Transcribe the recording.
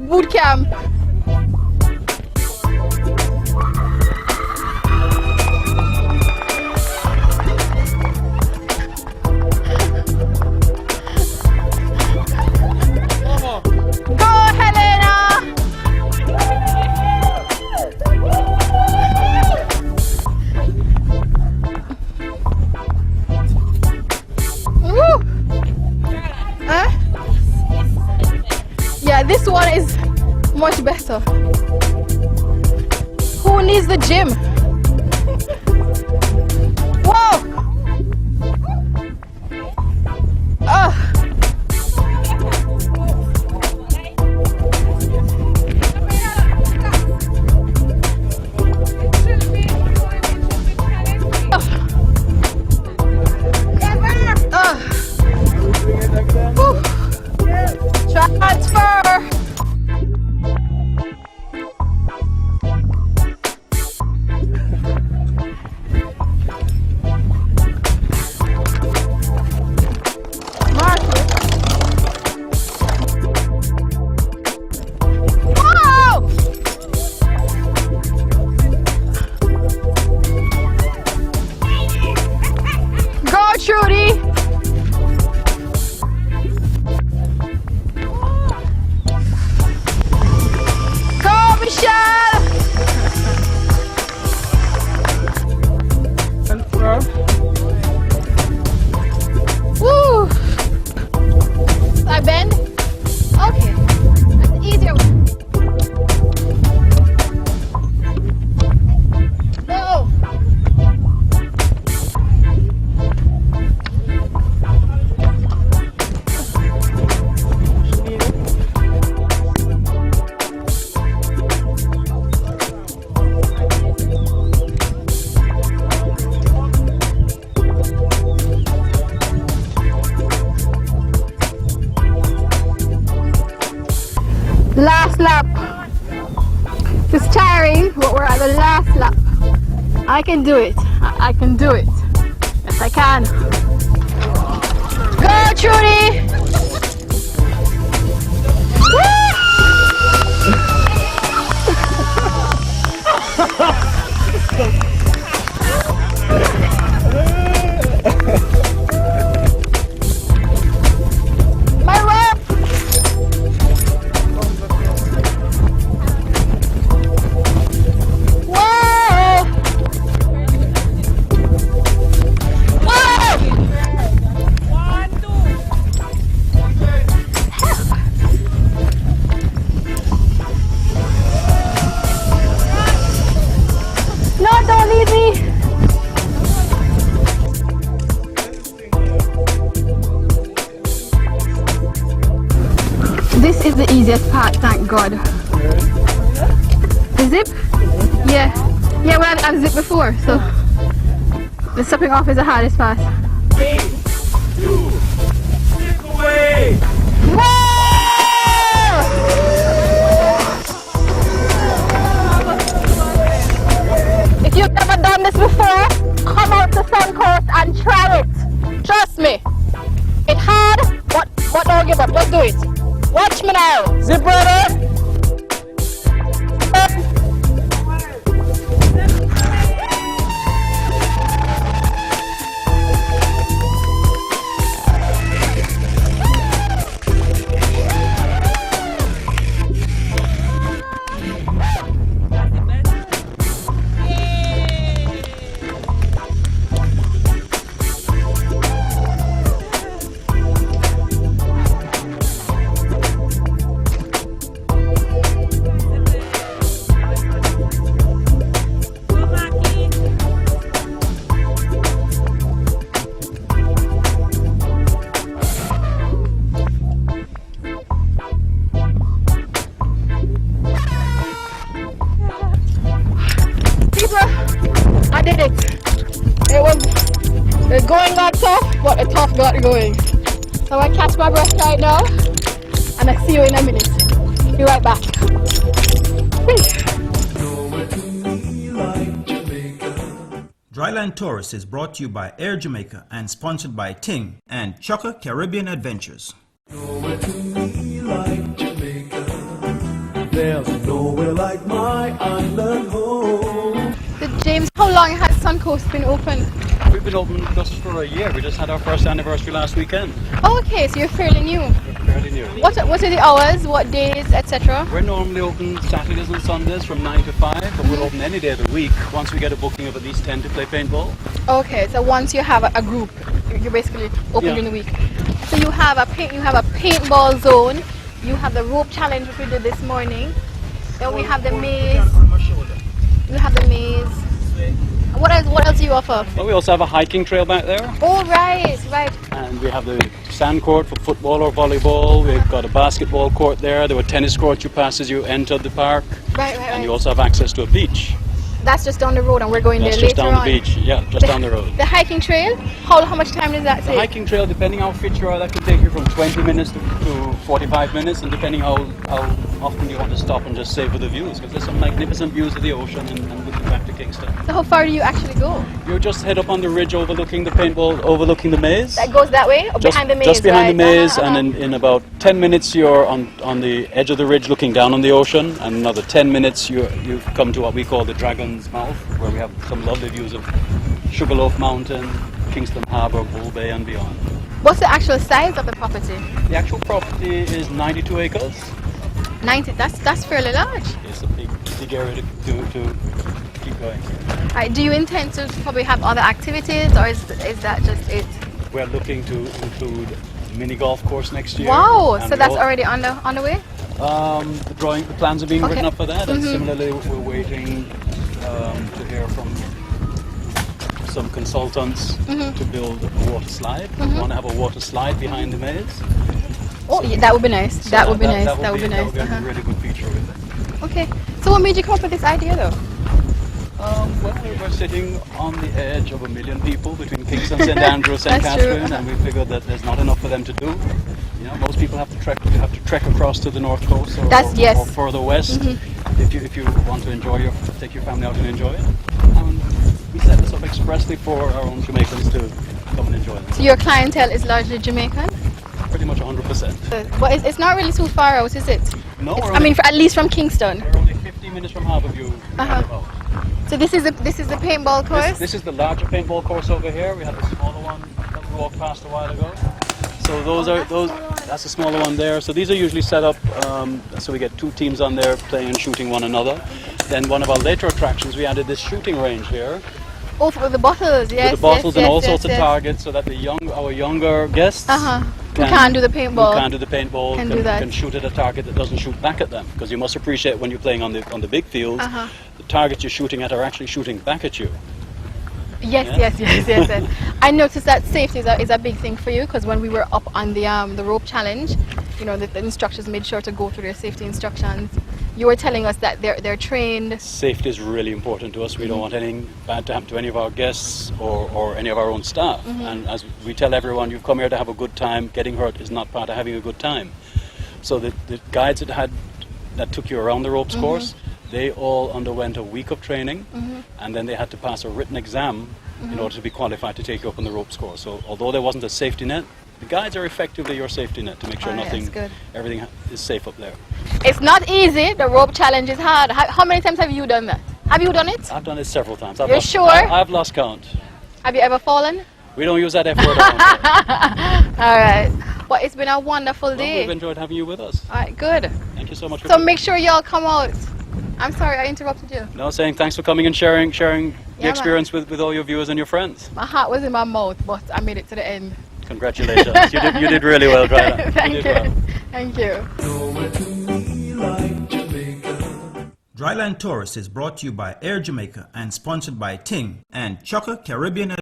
boot camp. This one is much better. Who needs the gym? Whoa! Transfer! Trudy! Go, Michelle! Woo! I bend? Okay. That's easier. No! Last lap. It's tiring, but we're at the last lap. I can do it. I can do it. Yes, I can. Go, Trudy! This is the easiest part, thank God. The zip? Yeah. Yeah, well, I've zipped before, so the stepping off is the hardest part. 3, 2, stick away! If you've never done this before, come out to Suncoast and try it. Trust me. It's hard, but don't give up. Just do it. Watch me now. Zip brother! I did it. The going got tough, but the tough got going. So I catch my breath right now, and I see you in a minute. Be right back. Dryland Tourist is brought to you by Air Jamaica and sponsored by Ting and Chukka Caribbean Adventures. There's nowhere like my island home. So James, how long has Suncoast been open? We've been open just for a year. We just had our first anniversary last weekend. Oh, okay, so you're fairly new. We're fairly new. What are the hours, what days, etc.? We're normally open Saturdays and Sundays from 9 to 5, but we're open any day of the week once we get a booking of at least 10 to play paintball. Okay, so once you have a group, you're basically open during the week. So you have a paintball zone, you have the rope challenge which we did this morning, then we have the maze. You have the maze. What else do you offer? Well, we also have a hiking trail back there. Oh, right. And we have the sand court for football or volleyball. We've got a basketball court there. There were tennis courts you pass as you entered the park. Right. And you also have access to a beach. That's just down the road and we're going That's there just later down on. the beach. Yeah, just down the road. The hiking trail, how much time does that The take? hiking trail, depending how fit you are, that can take you from 20 minutes to 45 minutes, and depending how often you want to stop and just savor the views, because there's some magnificent views of the ocean and looking back to Kingston. So how far do you actually go? You just head up on the ridge overlooking the paintball, overlooking the maze. That goes that way? Or behind the maze? Just behind the right? maze, and in about 10 minutes you're on the edge of the ridge looking down on the ocean, and another 10 minutes you come to what we call the Dragon's Mouth, where we have some lovely views of Sugarloaf Mountain, Kingston Harbour, Bull Bay and beyond. What's the actual size of the property? The actual property is 92 acres. 90, that's fairly large. It's a big area to keep going. Right, do you intend to probably have other activities, or is that just it? We're looking to include a mini golf course next year. Wow, and so that's already on the way? The plans are being Okay. written up for that, and similarly we're waiting to hear from some consultants to build a water slide. We want to have a water slide behind the maze. Oh, yeah, that would be nice. So that would be nice. That would be a really good feature with it. Okay. So what made you come up with this idea, though? Well, we're sitting on the edge of 1 million people between Kingston, St Andrews, St That's true, Catherine, and we figured that there's not enough for them to do. You know, most people have to trek across to the north coast or further west if you want to take your family out and enjoy it. We set this up expressly for our own Jamaicans to come and enjoy it. So your clientele is largely Jamaican? Pretty much 100%. But it's not really too far out, is it? No, at least from Kingston. we're only 15 minutes from Harbourview. So this is the paintball course? This is the larger paintball course over here. We had the smaller one that we walked past a while ago. So that's the smaller one there. So these are usually set up so we get two teams on there playing and shooting one another. Then one of our later attractions, we added this shooting range here. Oh, for the bottles, yes. With the bottles and all sorts of targets, so that our younger guests who can't do the paintball. Can shoot at a target that doesn't shoot back at them. Because you must appreciate when you're playing on the big fields, the targets you're shooting at are actually shooting back at you. Yes. I noticed that safety is a big thing for you, because when we were up on the rope challenge, you know, the instructors made sure to go through their safety instructions. You were telling us that they're trained. Safety is really important to us. We don't want anything bad to happen to any of our guests or any of our own staff. And as we tell everyone, you've come here to have a good time. Getting hurt is not part of having a good time. So the guides that took you around the ropes course, they all underwent a week of training, and then they had to pass a written exam in order to be qualified to take you up on the ropes course. So although there wasn't a safety net, the guides are effectively your safety net to make sure everything is safe up there. It's not easy. The rope challenge is hard. How many times have you done that? Have you done it? I've done it several times. You're sure? I've lost count. Have you ever fallen? We don't use that F word around here. All right. Well, it's been a wonderful day. We've enjoyed having you with us. All right, good. Thank you so much. So make sure y'all come out. I'm sorry, I interrupted you. No, saying thanks for coming and sharing the experience with all your viewers and your friends. My heart was in my mouth, but I made it to the end. Congratulations. you did really well, Dryland. Thank you. Thank you. Dryland Tourist is brought to you by Air Jamaica and sponsored by Ting and Chocker Caribbean